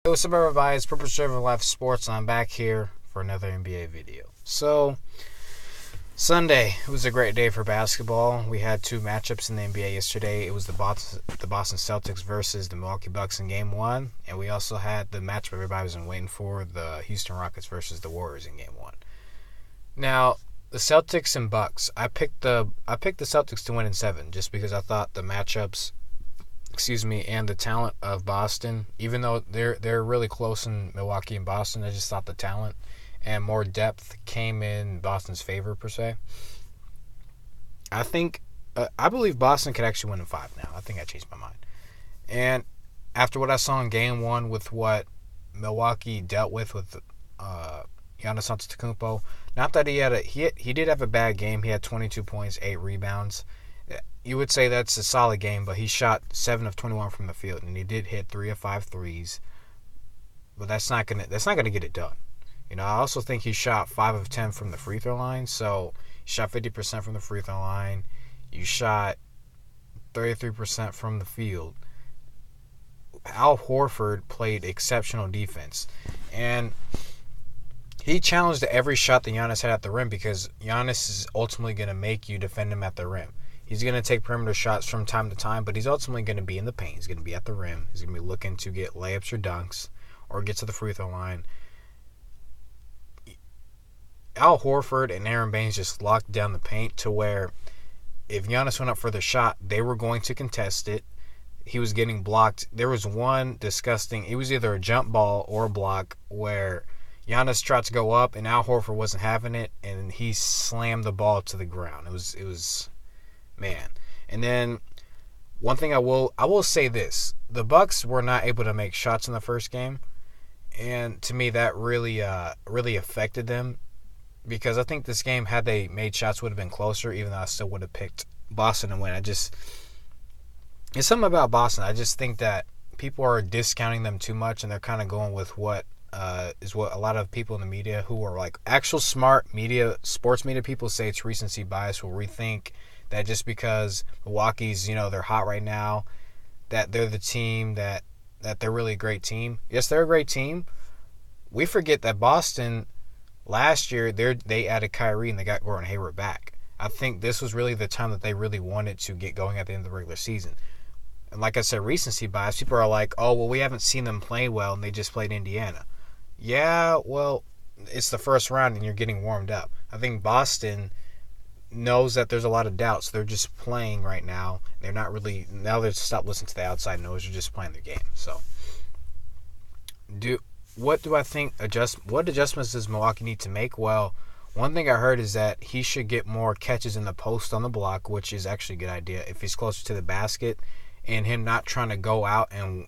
What's up, everybody? It's Purple Driven Life Sports, and I'm back here for another NBA video. So, Sunday, it was a great day for basketball. We had two matchups in the NBA yesterday. It was the Boston Celtics versus the Milwaukee Bucks in Game 1, and we also had the matchup everybody was waiting for, the Houston Rockets versus the Warriors in Game 1. Now, the Celtics and Bucks, I picked the Celtics to win in 7 just because I thought the matchups and the talent of Boston, even though they're really close in Milwaukee and Boston, I just thought the talent and more depth came in Boston's favor, per se. I believe Boston could actually win in 5 now. I think I changed my mind. And after what I saw in Game 1 with what Milwaukee dealt with Giannis Antetokounmpo, not that he did have a bad game. He had 22 points, 8 rebounds. You would say that's a solid game, but he shot 7 of 21 from the field, and he did hit 3 of 5 threes. But that's not gonna get it done. You know, I also think he shot 5 of 10 from the free throw line. So he shot 50% from the free throw line. You shot 33% from the field. Al Horford played exceptional defense, and he challenged every shot that Giannis had at the rim because Giannis is ultimately going to make you defend him at the rim. He's going to take perimeter shots from time to time, but he's ultimately going to be in the paint. He's going to be at the rim. He's going to be looking to get layups or dunks or get to the free throw line. Al Horford and Aaron Baines just locked down the paint to where if Giannis went up for the shot, they were going to contest it. He was getting blocked. There was one disgusting, it was either a jump ball or a block where Giannis tried to go up and Al Horford wasn't having it, and he slammed the ball to the ground. It was man. And then one thing I will say this: the Bucks were not able to make shots in the first game, and to me that really affected them, because I think this game, had they made shots, would have been closer, even though I still would have picked Boston to win. It's something about Boston. I just think that people are discounting them too much, and they're kind of going with what is what a lot of people in the media who are like actual smart media, sports media people say it's recency bias, will rethink that just because Milwaukee's, they're hot right now, that they're the team, that they're really a great team. Yes, they're a great team. We forget that Boston last year, they added Kyrie and they got Gordon Hayward back. I think this was really the time that they really wanted to get going at the end of the regular season. And like I said, recency bias, people are like, oh, well, we haven't seen them play well and they just played Indiana. Yeah, well, it's the first round and you're getting warmed up. I think Boston knows that there's a lot of doubts. They're just playing right now. They're not really, now they've stopped listening to the outside noise. They're just playing their game. So, what do I think what adjustments does Milwaukee need to make? Well, one thing I heard is that he should get more catches in the post on the block, which is actually a good idea if he's closer to the basket, and him not trying to go out and,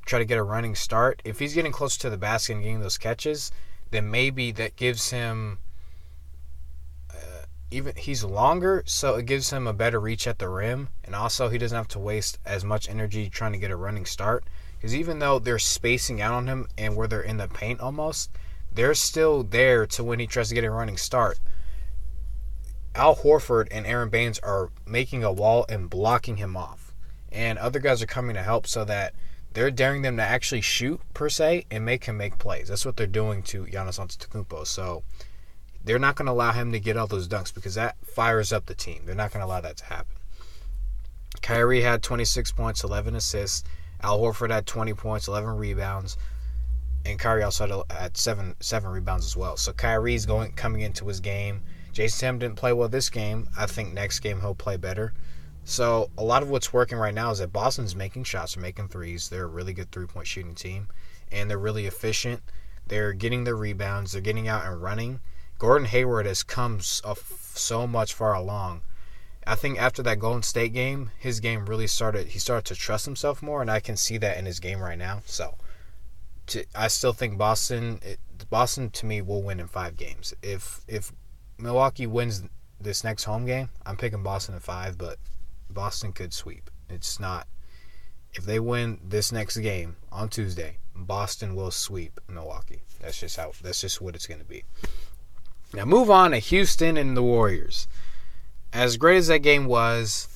try to get a running start. If he's getting closer to the basket and getting those catches, then maybe that gives him he's longer, so it gives him a better reach at the rim, and also he doesn't have to waste as much energy trying to get a running start, because even though they're spacing out on him and where they're in the paint almost, they're still there to when he tries to get a running start. Al Horford and Aaron Baines are making a wall and blocking him off, and other guys are coming to help, so that they're daring them to actually shoot, per se, and make him make plays. That's what they're doing to Giannis Antetokounmpo. So they're not going to allow him to get all those dunks because that fires up the team. They're not going to allow that to happen. Kyrie had 26 points, 11 assists. Al Horford had 20 points, 11 rebounds. And Kyrie also had seven rebounds as well. So Kyrie's coming into his game. Jason Tatum didn't play well this game. I think next game he'll play better. So a lot of what's working right now is that Boston's making shots, they're making threes. They're a really good three-point shooting team. And they're really efficient. They're getting their rebounds. They're getting out and running. Gordon Hayward has come so much far along. I think after that Golden State game, his game really started. He started to trust himself more, and I can see that in his game right now. So, I still think Boston to me will win in 5 games. If Milwaukee wins this next home game, I'm picking Boston in 5, but Boston could sweep. It's not. If they win this next game on Tuesday, Boston will sweep Milwaukee. That's just what it's going to be. Now move on to Houston and the Warriors. As great as that game was,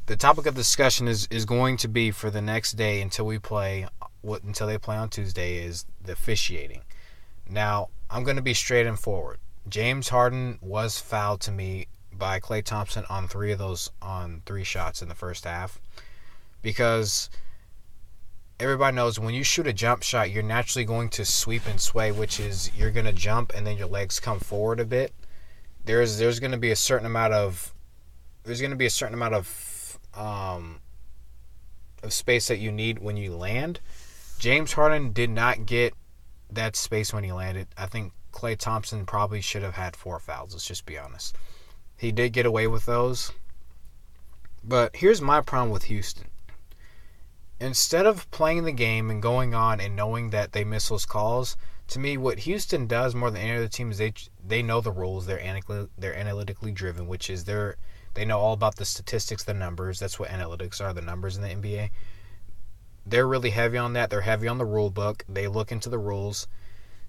the topic of discussion is going to be for the next day until we play until they play on Tuesday is the officiating. Now, I'm going to be straight and forward. James Harden was fouled to me by Klay Thompson on three shots in the first half, because everybody knows when you shoot a jump shot, you're naturally going to sweep and sway, which is you're going to jump and then your legs come forward a bit. There's going to be a certain amount of space that you need when you land. James Harden did not get that space when he landed. I think Klay Thompson probably should have had 4 fouls. Let's just be honest. He did get away with those. But here's my problem with Houston. Instead of playing the game and going on and knowing that they miss those calls, to me, what Houston does more than any other team is they know the rules. They're analytically driven, which is they know all about the statistics, the numbers. That's what analytics are, the numbers in the NBA. They're really heavy on that. They're heavy on the rule book. They look into the rules.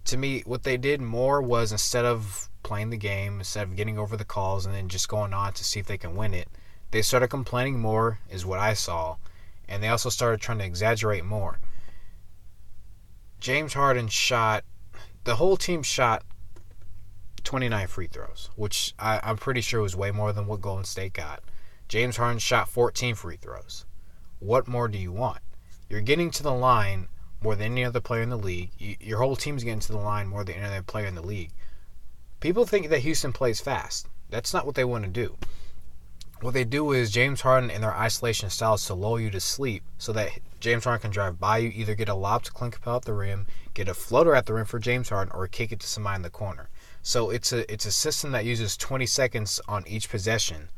To me, what they did more was, instead of playing the game, instead of getting over the calls and then just going on to see if they can win it, they started complaining more, is what I saw. And they also started trying to exaggerate more. James Harden the whole team shot 29 free throws, which I'm pretty sure was way more than what Golden State got. James Harden shot 14 free throws. What more do you want? You're getting to the line more than any other player in the league. Your whole team's getting to the line more than any other player in the league. People think that Houston plays fast. That's not what they want to do. What they do is James Harden and their isolation styles to lull you to sleep so that James Harden can drive by you, either get a lob to Clint Capella at the rim, get a floater at the rim for James Harden, or kick it to somebody in the corner. So it's a system that uses 20 seconds on each possession.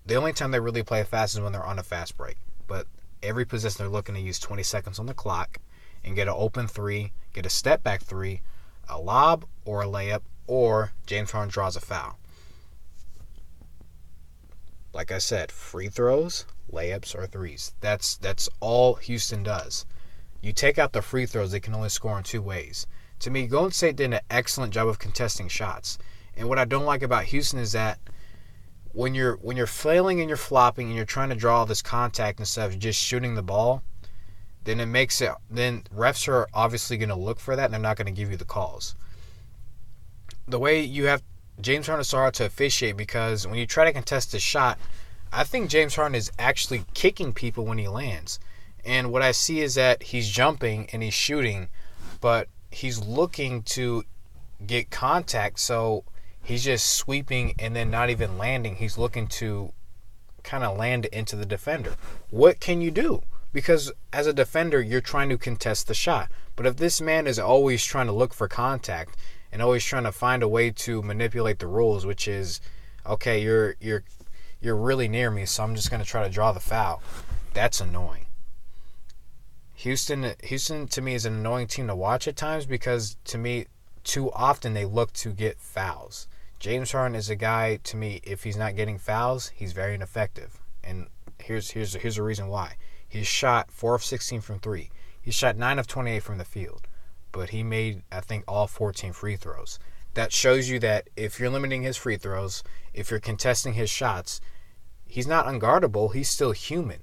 The only time they really play fast is when they're on a fast break. But every possession they're looking to use 20 seconds on the clock and get an open 3, get a step back 3, a lob or a layup, or James Harden draws a foul. Like I said, free throws, layups, or threes. That's all Houston does. You take out the free throws, they can only score in 2 ways. To me, Golden State did an excellent job of contesting shots. And what I don't like about Houston is that when you're flailing and you're flopping and you're trying to draw all this contact instead of just shooting the ball, then refs are obviously going to look for that and they're not going to give you the calls. The way you have James Harden is hard to officiate, because when you try to contest a shot, I think James Harden is actually kicking people when he lands. And what I see is that he's jumping and he's shooting, but he's looking to get contact, so he's just sweeping and then not even landing. He's looking to kind of land into the defender. What can you do? Because as a defender, you're trying to contest the shot. But if this man is always trying to look for contact and always trying to find a way to manipulate the rules, which is, okay, you're really near me, so I'm just going to try to draw the foul, that's annoying. Houston to me is an annoying team to watch at times, because to me, too often they look to get fouls. James Harden is a guy, to me, if he's not getting fouls, he's very ineffective. And here's a reason why. He shot 4 of 16 from 3. He shot 9 of 28 from the field. But he made, I think, all 14 free throws. That shows you that if you're limiting his free throws, if you're contesting his shots, he's not unguardable. He's still human.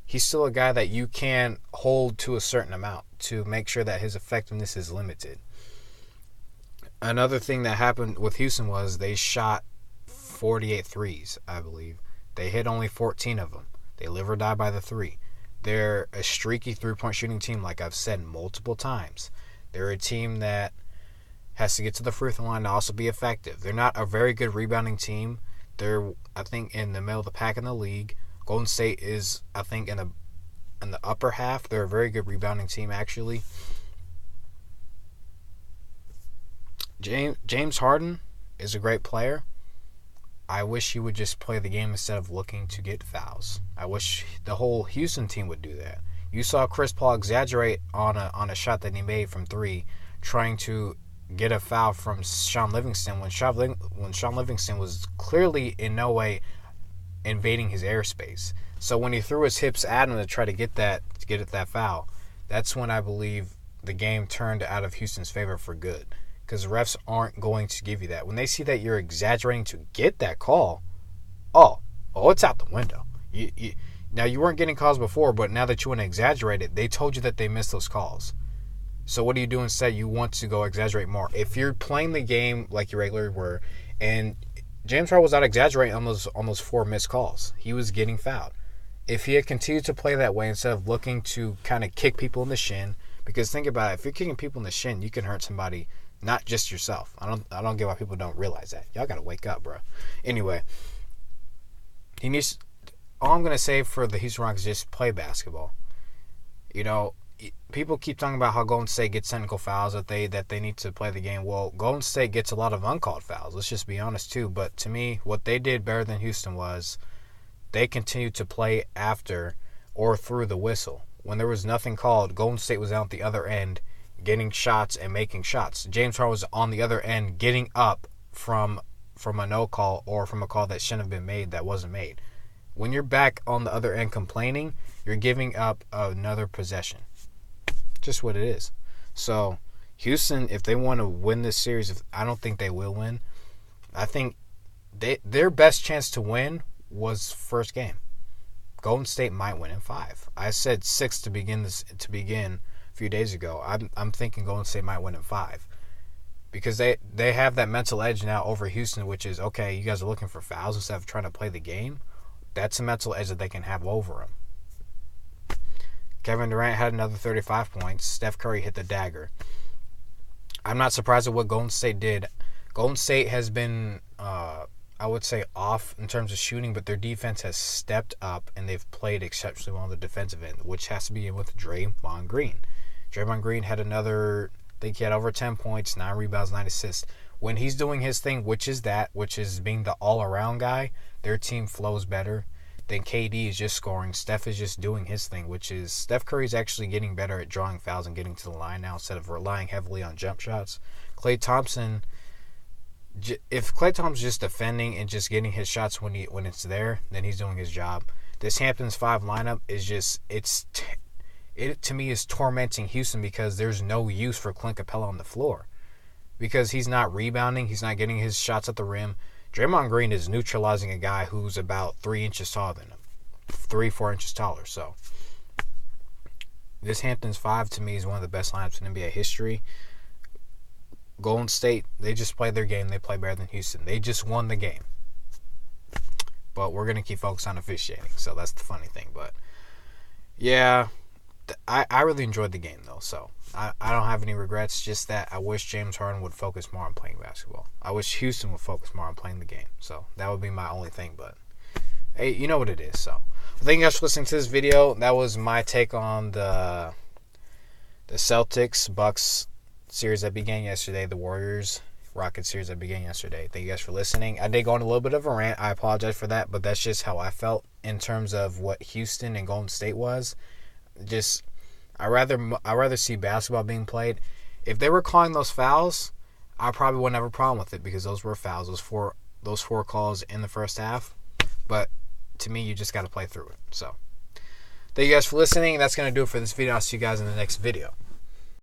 He's still a guy that you can hold to a certain amount to make sure that his effectiveness is limited. Another thing that happened with Houston was they shot 48 threes, I believe. They hit only 14 of them. They live or die by the 3. They're a streaky three-point shooting team, like I've said multiple times. They're a team that has to get to the free throw line to also be effective. They're not a very good rebounding team. They're, I think, in the middle of the pack in the league. Golden State is, I think, in the upper half. They're a very good rebounding team, actually. James Harden is a great player. I wish he would just play the game instead of looking to get fouls. I wish the whole Houston team would do that. You saw Chris Paul exaggerate on a shot that he made from 3, trying to get a foul from Shaun Livingston when Shaun Livingston was clearly in no way invading his airspace. So when he threw his hips at him to try to get that foul, that's when I believe the game turned out of Houston's favor for good. Because refs aren't going to give you that. When they see that you're exaggerating to get that call, oh, it's out the window. Now, you weren't getting calls before, but now that you want to exaggerate it, they told you that they missed those calls. So what do you do instead? You want to go exaggerate more. If you're playing the game like you regularly were, and James Harden was not exaggerating on those 4 missed calls. He was getting fouled. If he had continued to play that way instead of looking to kind of kick people in the shin, because think about it, if you're kicking people in the shin, you can hurt somebody, not just yourself. I don't get why people don't realize that. Y'all gotta wake up, bro. Anyway, he needs. All I'm gonna say for the Houston Rockets is just play basketball. You know, people keep talking about how Golden State gets technical fouls, that they need to play the game. Well, Golden State gets a lot of uncalled fouls. Let's just be honest too. But to me, what they did better than Houston was they continued to play after or through the whistle. When there was nothing called, Golden State was out the other end getting shots and making shots. James Harden was on the other end getting up from a no call or from a call that shouldn't have been made that wasn't made. When you're back on the other end complaining, you're giving up another possession. Just what it is. So, Houston, if they want to win this series, I don't think they will win. I think their best chance to win was first game. Golden State might win in 5. I said 6 to begin a few days ago. I'm thinking Golden State might win in 5. Because they have that mental edge now over Houston, which is, okay, you guys are looking for fouls instead of trying to play the game. That's a mental edge that they can have over them. Kevin Durant had another 35 points. Steph Curry hit the dagger. I'm not surprised at what Golden State did. Golden State has been, I would say, off in terms of shooting, but their defense has stepped up, and they've played exceptionally well on the defensive end, which has to be in with Draymond Green. Draymond Green had another, I think he had over 10 points, 9 rebounds, 9 assists. When he's doing his thing, which is being the all-around guy, their team flows better. Then KD is just scoring. Steph is just doing his thing, which is Steph Curry's actually getting better at drawing fouls and getting to the line now instead of relying heavily on jump shots. Klay Thompson, if Klay Thompson's just defending and just getting his shots when it's there, then he's doing his job. This Hamptons 5 lineup is just, it to me is tormenting Houston because there's no use for Clint Capella on the floor. Because he's not rebounding, he's not getting his shots at the rim. Draymond Green is neutralizing a guy who's about 3 inches taller than him. 3-4 inches taller. So, this Hamptons 5 to me is one of the best lineups in NBA history. Golden State, they just play their game. They play better than Houston. They just won the game. But we're going to keep focused on officiating. So, that's the funny thing. But, yeah, I really enjoyed the game, though. So, I don't have any regrets. Just that I wish James Harden would focus more on playing basketball. I wish Houston would focus more on playing the game. So, that would be my only thing. But, hey, you know what it is. So, thank you guys for listening to this video. That was my take on the Celtics-Bucks series that began yesterday. The Warriors-Rockets series that began yesterday. Thank you guys for listening. I did go on a little bit of a rant. I apologize for that. But that's just how I felt in terms of what Houston and Golden State was. Just, I'd rather see basketball being played. If they were calling those fouls, I probably wouldn't have a problem with it because those were fouls. Those four calls in the first half. But to me, you just got to play through it. So, thank you guys for listening. That's going to do it for this video. I'll see you guys in the next video.